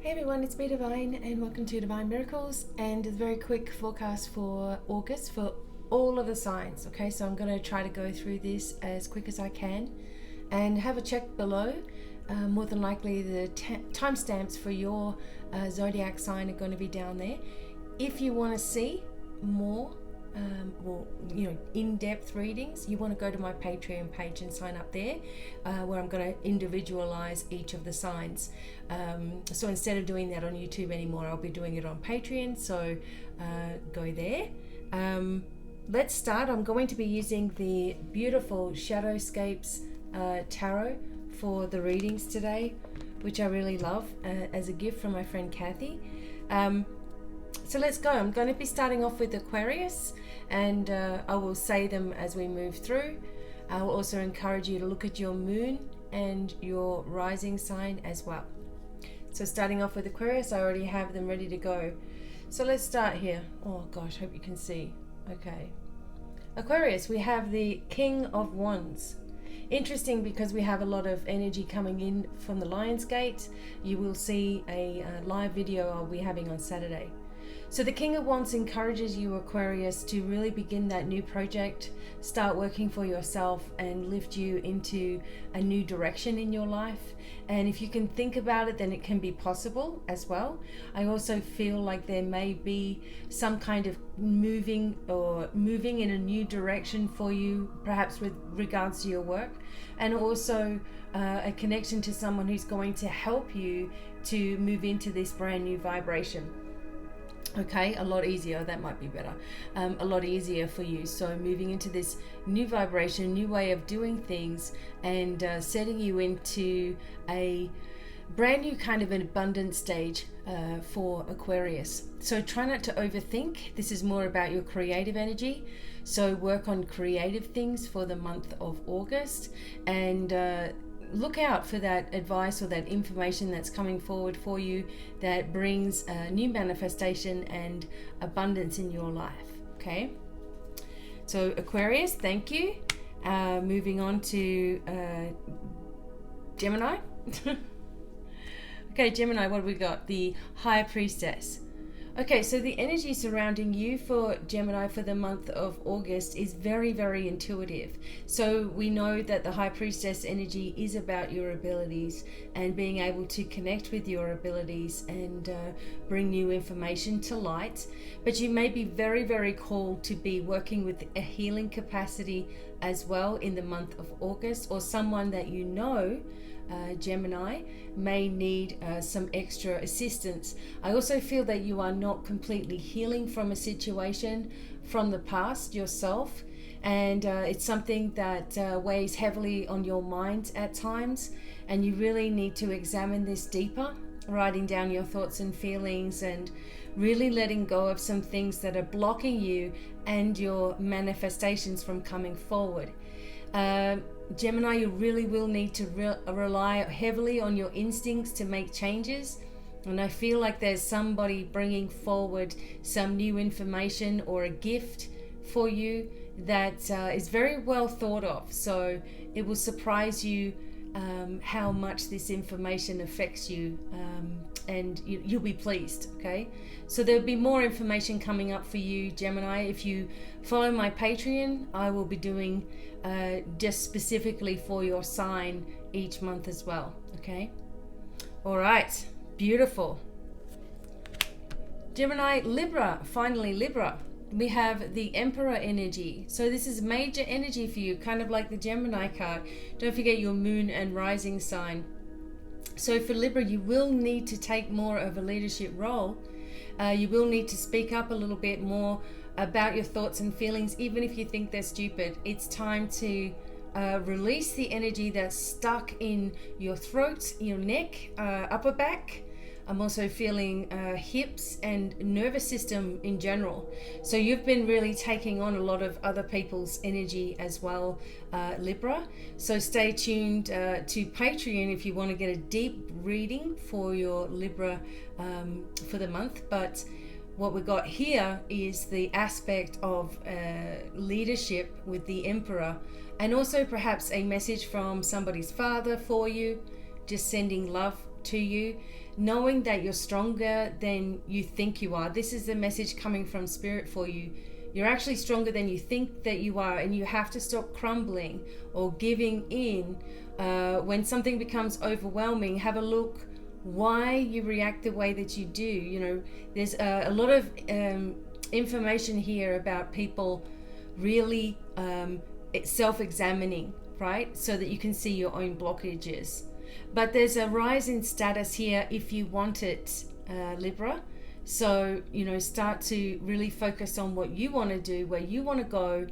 Hey everyone, it's BDevine and welcome to Divine Miracles, and a very quick forecast for August for all of the signs. Okay, so I'm going to try to go through this as quick as I can and have a check below. More than likely the timestamps for your zodiac sign are going to be down there. If you want to see more in-depth readings, you want to go to my Patreon page and sign up there, where I'm going to individualize each of the signs. So instead of doing that on YouTube anymore, I'll be doing it on Patreon, so go there. Let's start. I'm going to be using the beautiful Shadowscapes tarot for the readings today, which I really love, as a gift from my friend Kathy. So let's go. I'm going to be starting off with Aquarius, and I will say them as we move through. I will also encourage you to look at your moon and your rising sign as well. So starting off with Aquarius, I already have them ready to go. So let's start here. Oh gosh, hope you can see. Okay. Aquarius, we have the King of Wands. Interesting, because we have a lot of energy coming in from the Lion's Gate. You will see a live video I'll be having on Saturday. So the King of Wands encourages you, Aquarius, to really begin that new project, start working for yourself, and lift you into a new direction in your life. And if you can think about it, then it can be possible as well. I also feel like there may be some kind of moving in a new direction for you, perhaps with regards to your work, and also a connection to someone who's going to help you to move into this brand new vibration. Okay, a lot easier, that might be better, a lot easier for you. So moving into this new vibration, new way of doing things, and setting you into a brand new kind of an abundant stage for Aquarius. So try not to overthink. This is more about your creative energy. So work on creative things for the month of August, and look out for that advice or that information that's coming forward for you that brings new manifestation and abundance in your life. Okay, so Aquarius, thank you. Moving on to Gemini. Okay, Gemini, what have we got? The High Priestess. Okay, so the energy surrounding you for Gemini for the month of August is very, very intuitive. So we know that the High Priestess energy is about your abilities and being able to connect with your abilities and bring new information to light. But you may be very, very called to be working with a healing capacity as well in the month of August, or someone that you know, Gemini, may need some extra assistance. I also feel that you are not completely healing from a situation from the past yourself, and it's something that weighs heavily on your mind at times, and you really need to examine this deeper, writing down your thoughts and feelings and really letting go of some things that are blocking you and your manifestations from coming forward. Gemini, you really will need to rely heavily on your instincts to make changes, and I feel like there's somebody bringing forward some new information or a gift for you that is very well thought of. So it will surprise you how much this information affects you, and you'll be pleased. Okay, so there'll be more information coming up for you, Gemini. If you follow my Patreon, I will be doing just specifically for your sign each month as well. Okay, all right, beautiful. Gemini, Libra. Finally, Libra. We have the Emperor energy. So this is major energy for you, kind of like the Gemini card. Don't forget your moon and rising sign. So for Libra, you will need to take more of a leadership role. You will need to speak up a little bit more about your thoughts and feelings, even if you think they're stupid. It's time to release the energy that's stuck in your throat, your neck, upper back. I'm also feeling hips and nervous system in general. So you've been really taking on a lot of other people's energy as well, Libra. So stay tuned to Patreon if you want to get a deep reading for your Libra for the month. But what we got here is the aspect of leadership with the Emperor, and also perhaps a message from somebody's father for you, just sending love to you, knowing that you're stronger than you think you are. This is the message coming from Spirit for you. You're actually stronger than you think that you are, and you have to stop crumbling or giving in. When something becomes overwhelming, have a look why you react the way that you do. You know, there's a lot of information here about people really self-examining, right? So that you can see your own blockages. But there's a rise in status here if you want it, Libra. So, you know, start to really focus on what you want to do, where you want to go,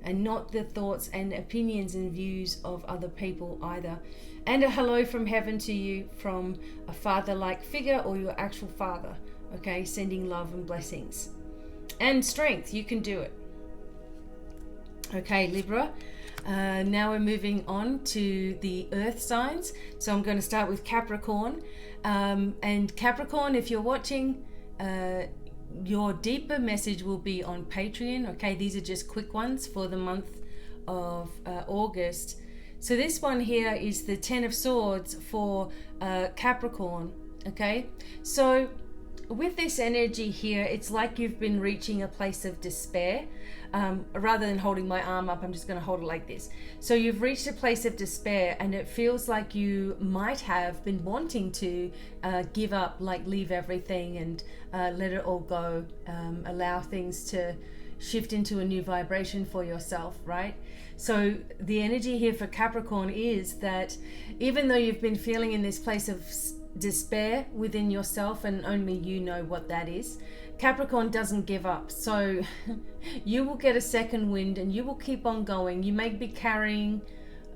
and not the thoughts and opinions and views of other people either. And a hello from heaven to you from a father-like figure or your actual father, okay? Sending love and blessings. And strength, you can do it. Okay, Libra. Now we're moving on to the earth signs. So I'm going to start with Capricorn. And Capricorn, if you're watching, your deeper message will be on Patreon. Okay, these are just quick ones for the month of August. So this one here is the 10 of Swords for Capricorn. Okay, so with this energy here, it's like you've been reaching a place of despair. Rather than holding my arm up, I'm just going to hold it like this. So you've reached a place of despair, and it feels like you might have been wanting to give up, like leave everything and let it all go, allow things to shift into a new vibration for yourself, right? So the energy here for Capricorn is that even though you've been feeling in this place of despair within yourself, and only you know what that is, Capricorn doesn't give up. So you will get a second wind and you will keep on going. You may be carrying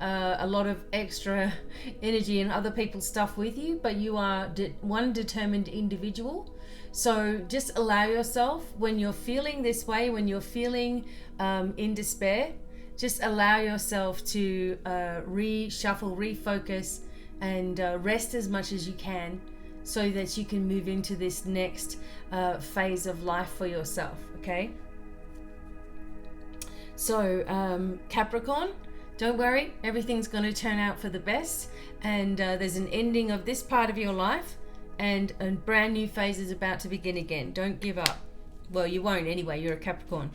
a lot of extra energy and other people's stuff with you, but you are one determined individual. So just allow yourself, when you're feeling this way, when you're feeling in despair, just allow yourself to reshuffle, refocus, and rest as much as you can, so that you can move into this next phase of life for yourself, okay? So Capricorn, don't worry, everything's going to turn out for the best, and there's an ending of this part of your life, and a brand new phase is about to begin again. Don't give up. Well, you won't anyway, you're a Capricorn.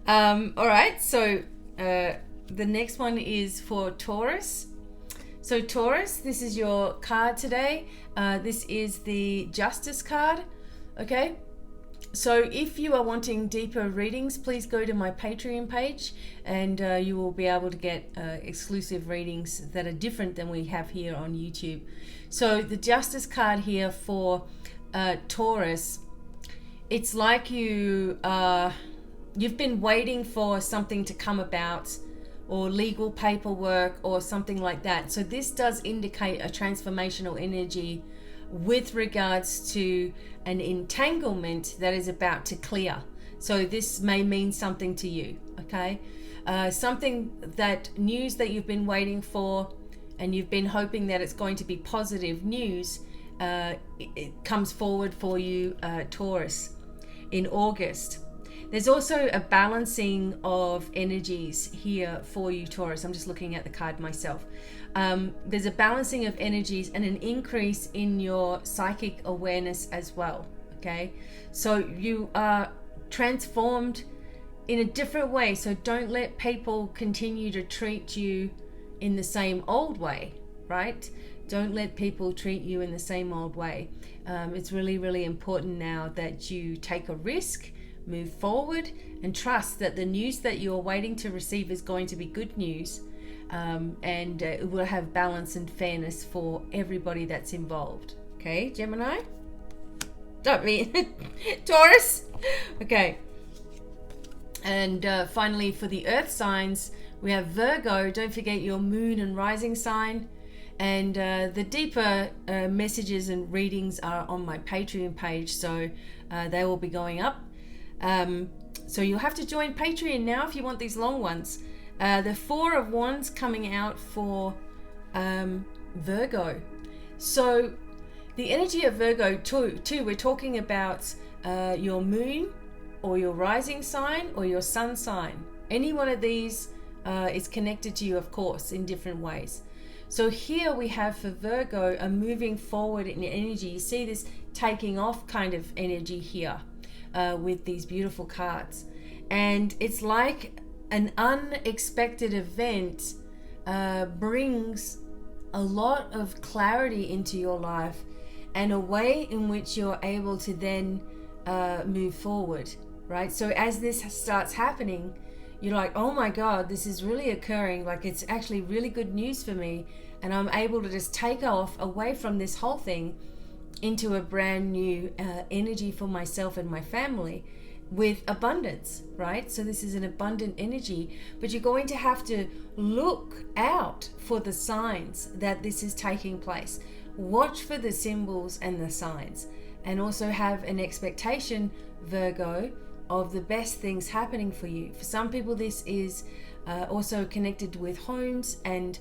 All right, so the next one is for Taurus. So Taurus, this is your card today. This is the Justice card, okay? So if you are wanting deeper readings, please go to my Patreon page, and you will be able to get exclusive readings that are different than we have here on YouTube. So the Justice card here for Taurus, it's like you've been waiting for something to come about, or legal paperwork or something like that. So this does indicate a transformational energy with regards to an entanglement that is about to clear. So this may mean something to you, okay? Something, that news that you've been waiting for, and you've been hoping that it's going to be positive news, it comes forward for you, Taurus, in August. There's also a balancing of energies here for you, Taurus. I'm just looking at the card myself. There's a balancing of energies and an increase in your psychic awareness as well, okay? So you are transformed in a different way. So don't let people continue to treat you in the same old way, right? Don't let people treat you in the same old way. It's really, really important now that you take a risk, move forward, and trust that the news that you're waiting to receive is going to be good news, and it will have balance and fairness for everybody that's involved. Okay, Gemini? Don't mean Taurus? Okay. And finally, for the earth signs, we have Virgo. Don't forget your moon and rising sign. And the deeper messages and readings are on my Patreon page, so they will be going up. So you'll have to join Patreon now if you want these long ones. The Four of Wands coming out for Virgo. So the energy of Virgo too, we're talking about your moon or your rising sign or your sun sign. Any one of these is connected to you, of course, in different ways. So here we have for Virgo a moving forward in energy. You see this taking off kind of energy here with these beautiful cards. And it's like an unexpected event brings a lot of clarity into your life and a way in which you're able to then move forward, right? So as this starts happening, you're like, oh my God, this is really occurring. Like, it's actually really good news for me. And I'm able to just take off away from this whole thing into a brand new energy for myself and my family with abundance, right? So this is an abundant energy, but you're going to have to look out for the signs that this is taking place. Watch for the symbols and the signs, and also have an expectation, Virgo, of the best things happening for you. For some people, this is also connected with homes and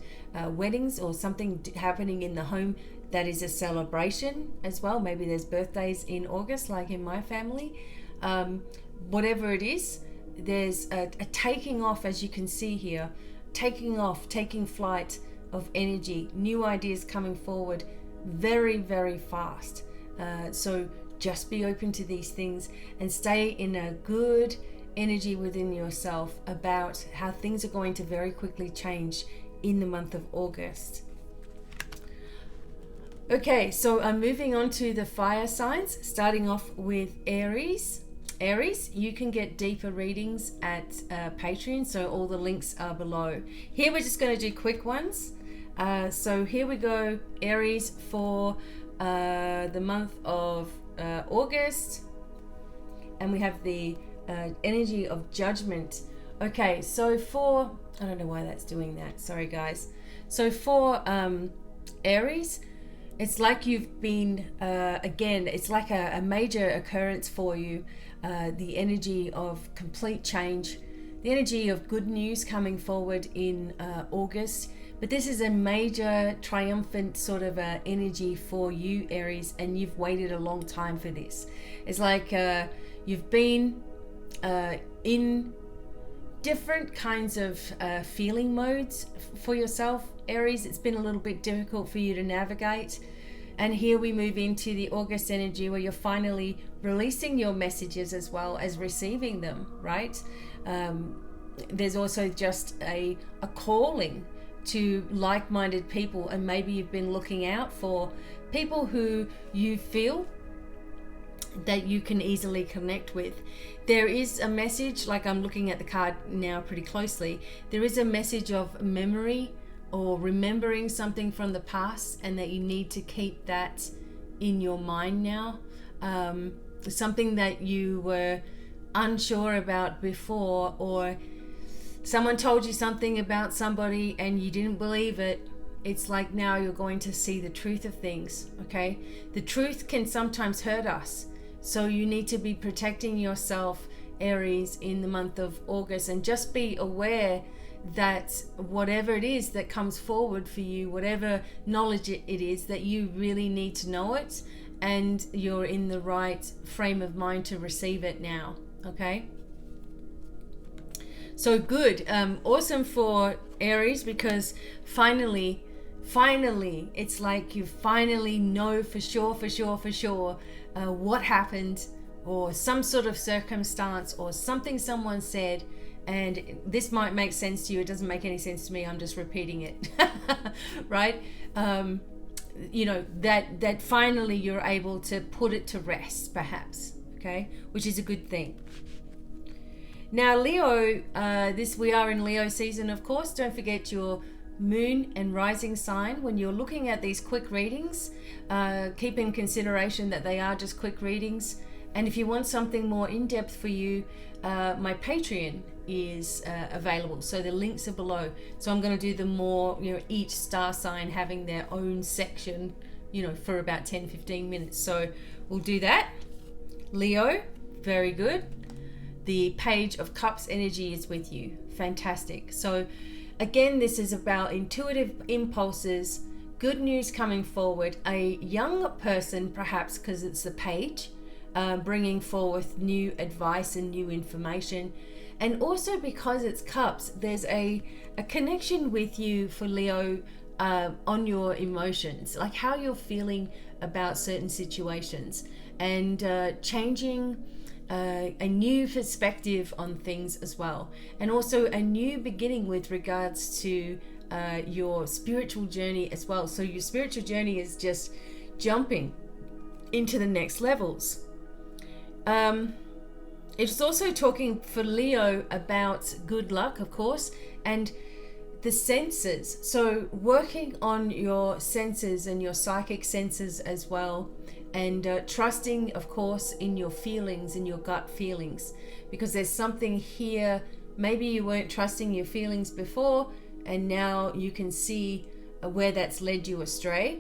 weddings, or something happening in the home that is a celebration as well. Maybe there's birthdays in August, like in my family. Whatever it is, there's a taking off, as you can see here, taking off, taking flight of energy, new ideas coming forward very, very fast. So just be open to these things and stay in a good energy within yourself about how things are going to very quickly change in the month of August. Okay, so I'm moving on to the fire signs, starting off with Aries. Aries, you can get deeper readings at Patron, so all the links are below. Here we're just going to do quick ones. So here we go, Aries, for the month of August, and we have the energy of judgment. Okay, so for, I don't know why that's doing that, sorry guys. So for Aries, it's like you've been, again, it's like a major occurrence for you, the energy of complete change, the energy of good news coming forward in August. But this is a major triumphant sort of energy for you, Aries, and you've waited a long time for this. It's like you've been in different kinds of feeling modes for yourself, Aries. It's been a little bit difficult for you to navigate. And here we move into the August energy where you're finally releasing your messages as well as receiving them, right? There's also just a calling to like-minded people, and maybe you've been looking out for people who you feel that you can easily connect with. There is a message, like I'm looking at the card now pretty closely, there is a message of memory or remembering something from the past, and that you need to keep that in your mind now. Something that you were unsure about before, or someone told you something about somebody and you didn't believe it. It's like now you're going to see the truth of things, okay? The truth can sometimes hurt us. So you need to be protecting yourself, Aries, in the month of August, and just be aware that whatever it is that comes forward for you, whatever knowledge it is, that you really need to know it, and you're in the right frame of mind to receive it now, okay? So good, awesome for Aries, because finally, it's like you finally know for sure what happened, or some sort of circumstance, or something someone said, and this might make sense to you. It doesn't make any sense to me. I'm just repeating it, right? You know, that finally you're able to put it to rest, perhaps, okay? Which is a good thing. Now, Leo, we are in Leo season, of course. Don't forget your moon and rising sign when you're looking at these quick readings. Keep in consideration that they are just quick readings. And if you want something more in-depth for you, my Patreon is available. So the links are below. So I'm going to do the more, each star sign having their own section, for about 10-15 minutes. So we'll do that. Leo, very good. The Page of Cups energy is with you. Fantastic. So again, this is about intuitive impulses, good news coming forward, a young person perhaps, because it's the page, bringing forth new advice and new information. And also because it's cups, there's a connection with you for Leo on your emotions, like how you're feeling about certain situations, and changing a new perspective on things as well, and also a new beginning with regards to your spiritual journey as well. So your spiritual journey is just jumping into the next levels. It's also talking for Leo about good luck, of course, and the senses. So working on your senses and your psychic senses as well, and trusting, of course, in your feelings, in your gut feelings, because there's something here. Maybe you weren't trusting your feelings before, and now you can see where that's led you astray.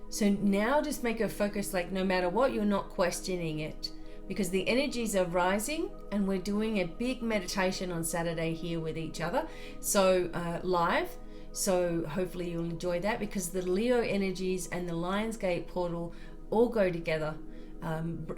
So now just make a focus, like no matter what, you're not questioning it, because the energies are rising, and we're doing a big meditation on Saturday here with each other, so live. So hopefully you'll enjoy that, because the Leo energies and the Lionsgate portal all go together,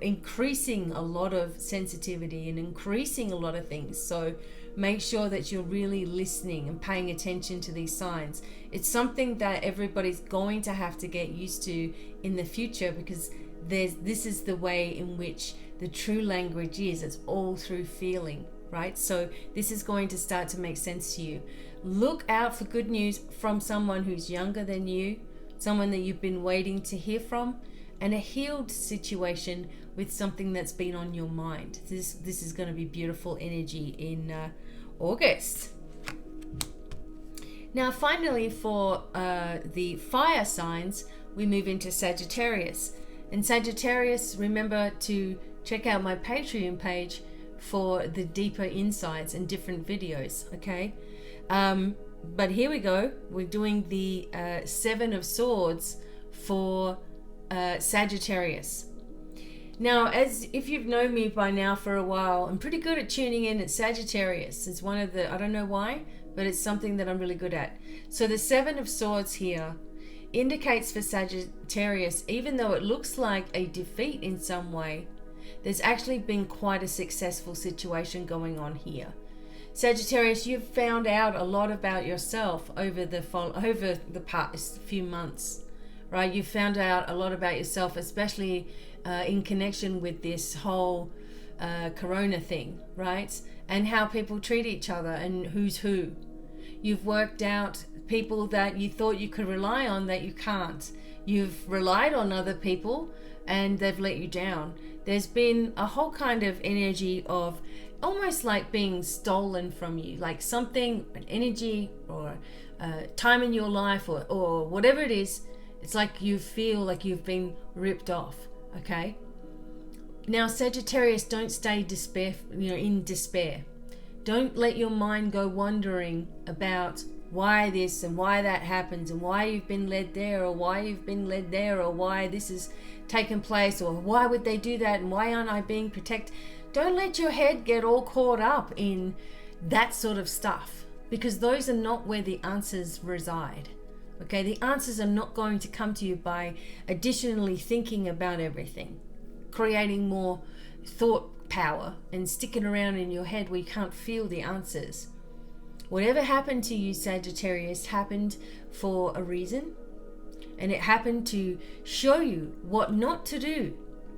increasing a lot of sensitivity and increasing a lot of things. So make sure that you're really listening and paying attention to these signs. It's something that everybody's going to have to get used to in the future, because this is the way in which the true language is. It's all through feeling, right? So this is going to start to make sense to you. Look out for good news from someone who's younger than you, someone that you've been waiting to hear from, and a healed situation with something that's been on your mind. This is going to be beautiful energy in August. Now finally, for the fire signs, we move into Sagittarius. And Sagittarius, remember to check out my Patreon page for the deeper insights and different videos, okay? But here we go. We're doing the Seven of Swords for Sagittarius. Now, as if you've known me by now for a while, I'm pretty good at tuning in at Sagittarius. It's one of the, I don't know why, but it's something that I'm really good at. So the Seven of Swords here indicates for Sagittarius, even though it looks like a defeat in some way, there's actually been quite a successful situation going on here. Sagittarius, you've found out a lot about yourself over the past few months, right? You've found out a lot about yourself, especially in connection with this whole corona thing, right? And how people treat each other and who's who. You've worked out people that you thought you could rely on that you can't. You've relied on other people and they've let you down. There's been a whole kind of energy of almost like being stolen from you, like something, an energy or time in your life or whatever it is. It's like you feel like you've been ripped off, okay? Now, Sagittarius, don't stay in despair. Don't let your mind go wondering about why this and why that happens and why you've been led there or why you've been led there or why this has taken place or why would they do that and why aren't I being protected. Don't let your head get all caught up in that sort of stuff, because those are not where the answers reside. Okay, the answers are not going to come to you by additionally thinking about everything, creating more thought power and sticking around in your head where you can't feel the answers. Whatever happened to you, Sagittarius, happened for a reason, and it happened to show you what not to do,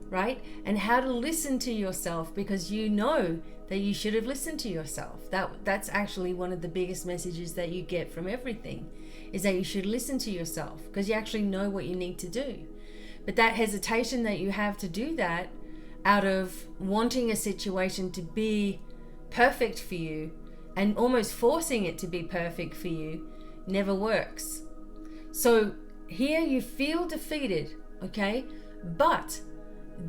right? And how to listen to yourself, because you know that you should have listened to yourself. That's actually one of the biggest messages that you get from everything, is that you should listen to yourself because you actually know what you need to do. But that hesitation that you have to do that out of wanting a situation to be perfect for you and almost forcing it to be perfect for you never works. So here you feel defeated, okay? But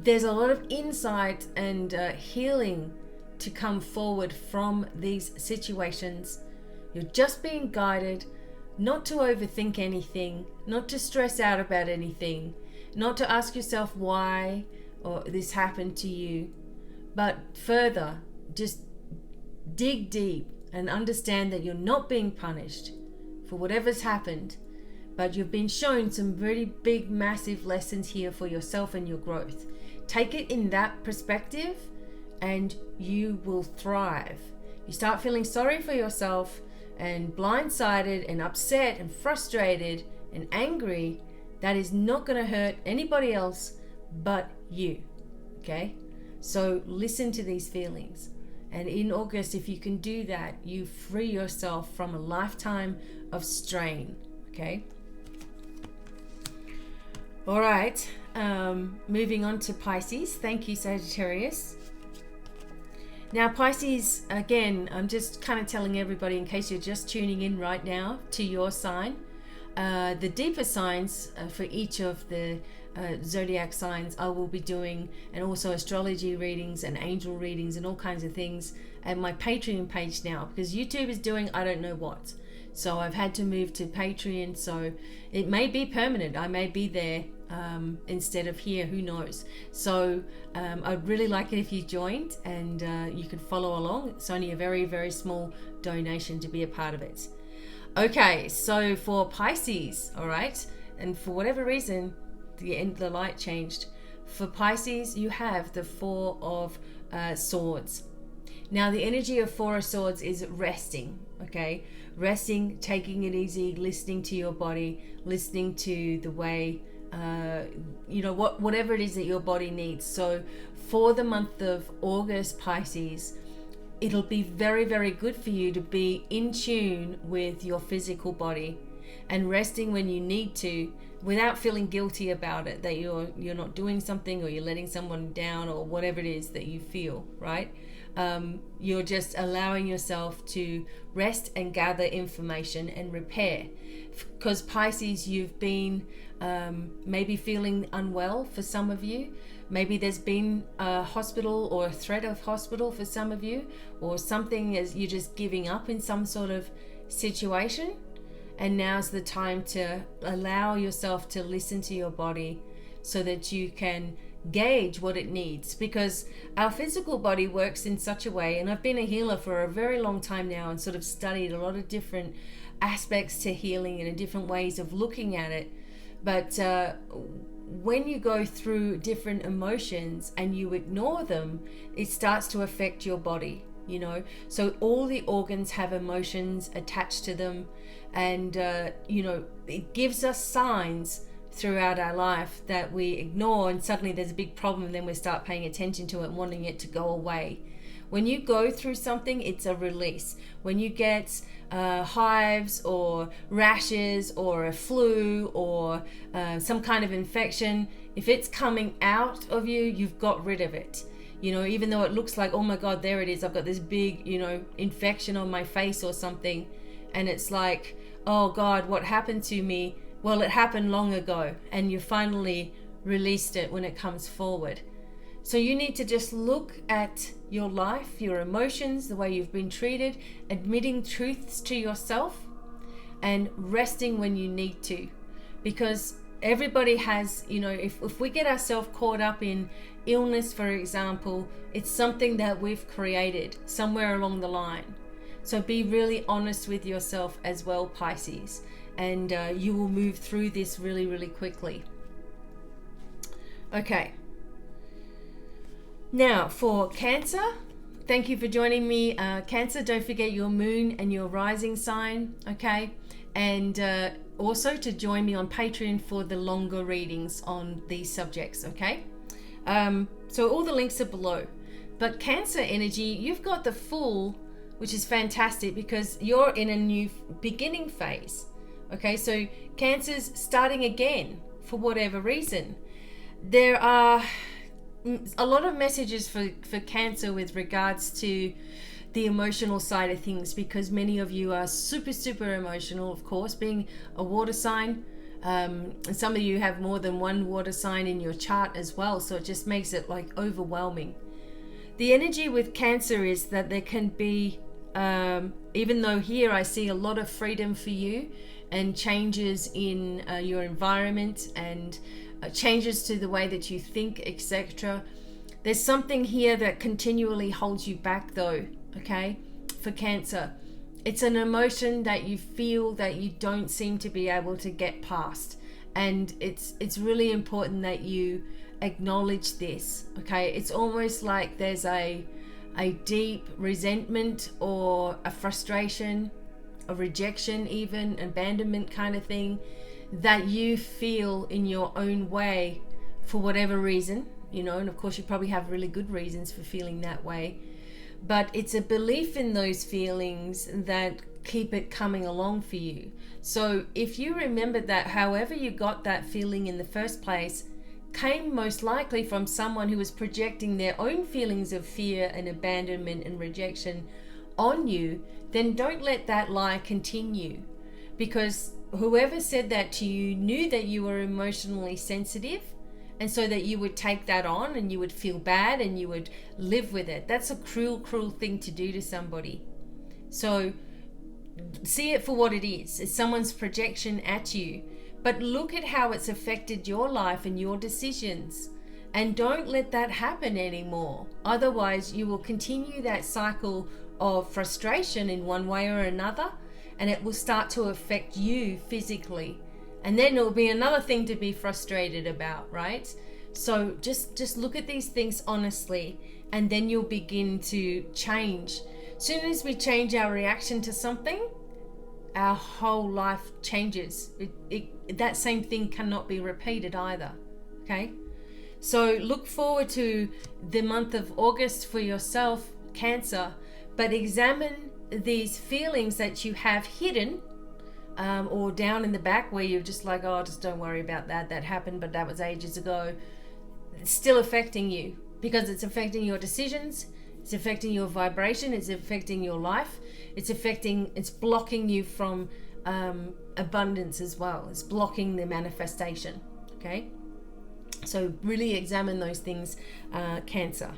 there's a lot of insight and healing to come forward from these situations. You're just being guided not to overthink anything, not to stress out about anything, not to ask yourself why or this happened to you, but further, just dig deep and understand that you're not being punished for whatever's happened, but you've been shown some really big, massive lessons here for yourself and your growth. Take it in that perspective and you will thrive. You start feeling sorry for yourself and blindsided and upset and frustrated and angry, that is not going to hurt anybody else but you. Okay? So listen to these feelings. And in August, if you can do that, you free yourself from a lifetime of strain. Okay? All right. Moving on to Pisces. Thank you, Sagittarius. Now, Pisces, again, I'm just kind of telling everybody in case you're just tuning in right now to your sign. The deeper signs for each of the zodiac signs I will be doing, and also astrology readings and angel readings and all kinds of things at my Patreon page now, because YouTube is doing I don't know what. So I've had to move to Patreon, so it may be permanent. I may be there instead of here, who knows. So I'd really like it if you joined, and you could follow along. It's only a very, very small donation to be a part of it. Okay, so for Pisces, all right, and for whatever reason, the light changed. For Pisces, you have the Four of Swords. Now, the energy of Four of Swords is resting, okay? Resting, taking it easy, listening to your body, listening to the way, whatever it is that your body needs. So for the month of August, Pisces, it'll be very, very good for you to be in tune with your physical body and resting when you need to, without feeling guilty about it, that you're not doing something or you're letting someone down or whatever it is that you feel, right? You're just allowing yourself to rest and gather information and repair. Because Pisces, you've been maybe feeling unwell for some of you. Maybe there's been a hospital or a threat of hospital for some of you, or something as you're just giving up in some sort of situation. And now's the time to allow yourself to listen to your body so that you can gauge what it needs, because our physical body works in such a way, and I've been a healer for a very long time now and sort of studied a lot of different aspects to healing and different ways of looking at it. But when you go through different emotions and you ignore them, it starts to affect your body, so all the organs have emotions attached to them, and it gives us signs throughout our life that we ignore, and suddenly there's a big problem, and then we start paying attention to it and wanting it to go away. When you go through something, it's a release. When you get hives or rashes or a flu or some kind of infection, if it's coming out of you, you've got rid of it. Even though it looks like, oh my God, there it is, I've got this big, infection on my face or something, and it's like, oh God, what happened to me? Well, it happened long ago, and you finally released it when it comes forward. So you need to just look at your life, your emotions, the way you've been treated, admitting truths to yourself, and resting when you need to. Because everybody has, if we get ourselves caught up in illness, for example, it's something that we've created somewhere along the line. So be really honest with yourself as well, Pisces, and you will move through this really, really quickly. Okay. Now, for Cancer, thank you for joining me. Cancer, don't forget your moon and your rising sign, okay? And also to join me on Patreon for the longer readings on these subjects, okay? So all the links are below. But Cancer energy, you've got the Fool, which is fantastic because you're in a new beginning phase, okay? So Cancer's starting again for whatever reason. There are a lot of messages for Cancer with regards to the emotional side of things, because many of you are super, super emotional, of course, being a water sign. And some of you have more than one water sign in your chart as well, so it just makes it like overwhelming. The energy with Cancer is that there can be, even though here I see a lot of freedom for you and changes in your environment and changes to the way that you think, etc. There's something here that continually holds you back though, okay, for Cancer. It's an emotion that you feel that you don't seem to be able to get past, and it's really important that you acknowledge this, okay? It's almost like there's a deep resentment or a frustration, a rejection, even abandonment kind of thing that you feel in your own way for whatever reason, you know, and of course you probably have really good reasons for feeling that way, but it's a belief in those feelings that keep it coming along for you. So if you remember that however you got that feeling in the first place came most likely from someone who was projecting their own feelings of fear and abandonment and rejection on you, then don't let that lie continue, because whoever said that to you knew that you were emotionally sensitive, and so that you would take that on and you would feel bad and you would live with it. That's a cruel thing to do to somebody. So see it for what it is. It's someone's projection at you, but look at how it's affected your life and your decisions, and don't let that happen anymore. Otherwise you will continue that cycle of frustration in one way or another, and it will start to affect you physically, and then it'll be another thing to be frustrated about, right? So just look at these things honestly, and then you'll begin to change. As soon as we change our reaction to something, our whole life changes. That same thing cannot be repeated either. Okay, so look forward to the month of August for yourself, Cancer, but examine these feelings that you have hidden or down in the back where you're just like, oh, just don't worry about that. That happened, but that was ages ago. It's still affecting you because it's affecting your decisions. It's affecting your vibration. It's affecting your life. It's blocking you from abundance as well. It's blocking the manifestation. Okay. So really examine those things, Cancer.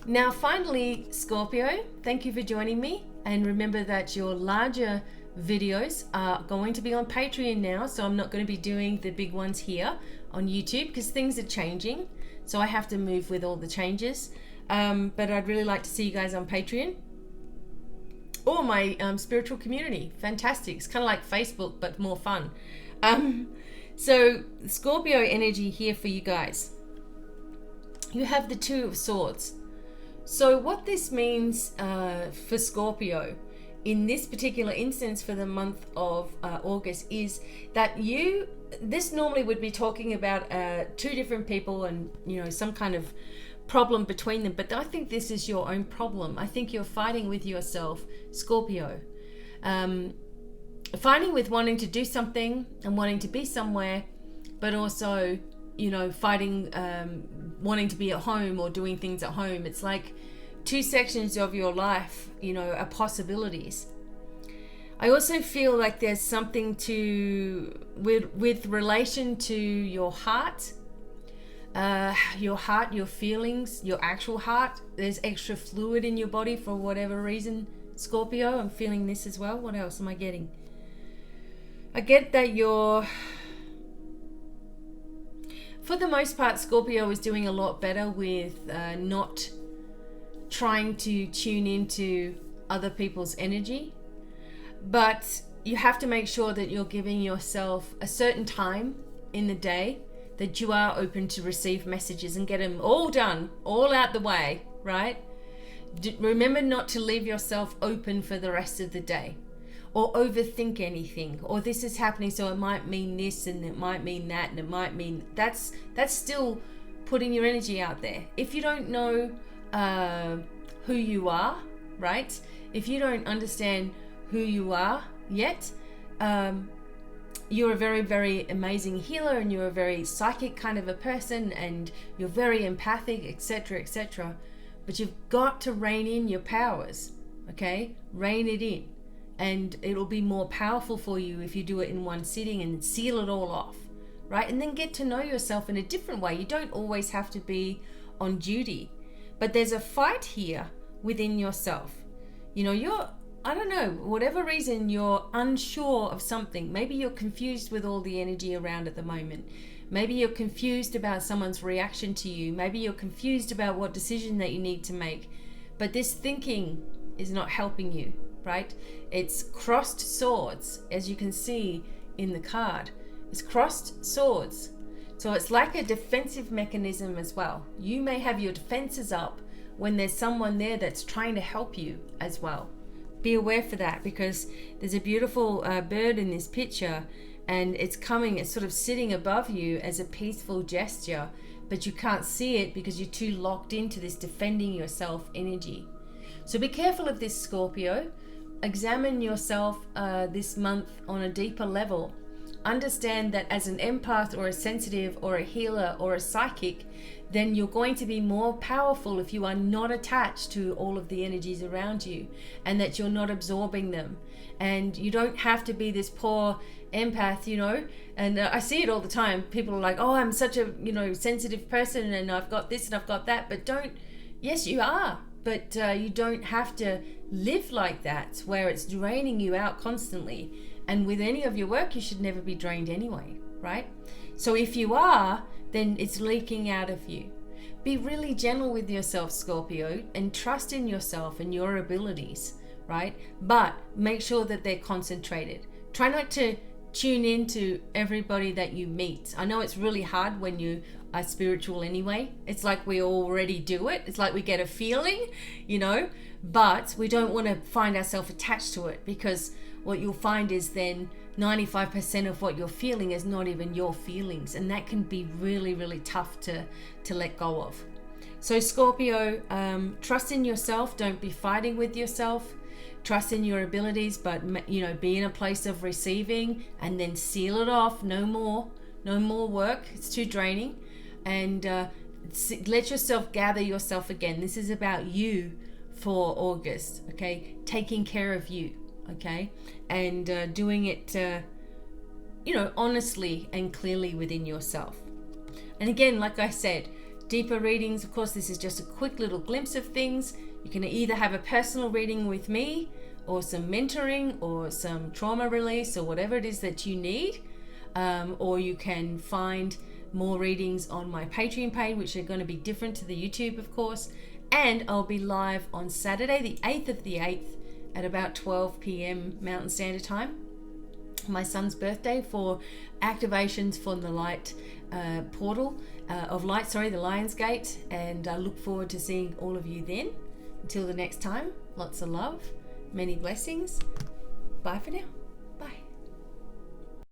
Now, finally, Scorpio, thank you for joining me. And remember that your larger videos are going to be on Patreon now. So I'm not going to be doing the big ones here on YouTube because things are changing. So I have to move with all the changes. But I'd really like to see you guys on Patreon or my spiritual community. Fantastic. It's kind of like Facebook, but more fun. So Scorpio energy here for you guys. You have the Two of Swords. So what this means for Scorpio in this particular instance for the month of August is that this normally would be talking about two different people and, you know, some kind of problem between them. But I think this is your own problem. I think you're fighting with yourself, Scorpio. Fighting with wanting to do something and wanting to be somewhere, but also, you know, fighting wanting to be at home or doing things at home. It's like two sections of your life, you know, are possibilities. I also feel like there's something with relation to your heart, your feelings, your actual heart. There's extra fluid in your body for whatever reason, Scorpio. I'm feeling this as well. What else am I getting? I get that for the most part, Scorpio is doing a lot better with not trying to tune into other people's energy. But you have to make sure that you're giving yourself a certain time in the day that you are open to receive messages and get them all done, all out the way, right? Remember not to leave yourself open for the rest of the day or overthink anything, or this is happening so it might mean this and it might mean that and it might mean that's still putting your energy out there. If you don't know who you are, right? If you don't understand who you are yet, you're a very, very amazing healer and you're a very psychic kind of a person and you're very empathic, etc., etc. But you've got to rein in your powers, okay? Rein it in. And it'll be more powerful for you if you do it in one sitting and seal it all off, right? And then get to know yourself in a different way. You don't always have to be on duty, but there's a fight here within yourself. You know, I don't know, whatever reason you're unsure of something. Maybe you're confused with all the energy around at the moment. Maybe you're confused about someone's reaction to you. Maybe you're confused about what decision that you need to make. But this thinking is not helping you, right? It's crossed swords, as you can see in the card. It's crossed swords. So it's like a defensive mechanism as well. You may have your defenses up when there's someone there that's trying to help you as well. Be aware for that, because there's a beautiful bird in this picture and it's sort of sitting above you as a peaceful gesture, but you can't see it because you're too locked into this defending yourself energy. So be careful of this, Scorpio. Examine yourself this month on a deeper level. Understand that as an empath or a sensitive or a healer or a psychic, then you're going to be more powerful if you are not attached to all of the energies around you, and that you're not absorbing them. And you don't have to be this poor empath, you know. And I see it all the time. People are like, oh, I'm such a, you know, sensitive person, and I've got this and I've got that. But yes, you are. But you don't have to live like that, where it's draining you out constantly. And with any of your work, you should never be drained anyway, right? So if you are, then it's leaking out of you. Be really gentle with yourself, Scorpio, and trust in yourself and your abilities, right? But make sure that they're concentrated. Try not to tune into everybody that you meet. I know it's really hard when you are spiritual anyway. It's like we already do it. It's like we get a feeling, you know, but we don't want to find ourselves attached to it, because what you'll find is then 95% of what you're feeling is not even your feelings, and that can be really, really tough to let go of. So Scorpio, trust in yourself. Don't be fighting with yourself. Trust in your abilities, but, you know, be in a place of receiving, and then seal it off. No more work. It's too draining. And let yourself gather yourself again. This is about you for August, okay? Taking care of you, okay? And doing it, you know, honestly and clearly within yourself. And again, like I said, deeper readings, of course, this is just a quick little glimpse of things. You can either have a personal reading with me, or some mentoring, or some trauma release, or whatever it is that you need. Or you can find more readings on my Patreon page, which are going to be different to the YouTube, of course. And I'll be live on Saturday, the 8th of the 8th, at about 12 p.m. Mountain Standard Time, my son's birthday, for activations from the light portal of light, the Lionsgate. And I look forward to seeing all of you then. Until the next time, lots of love, many blessings. Bye for now.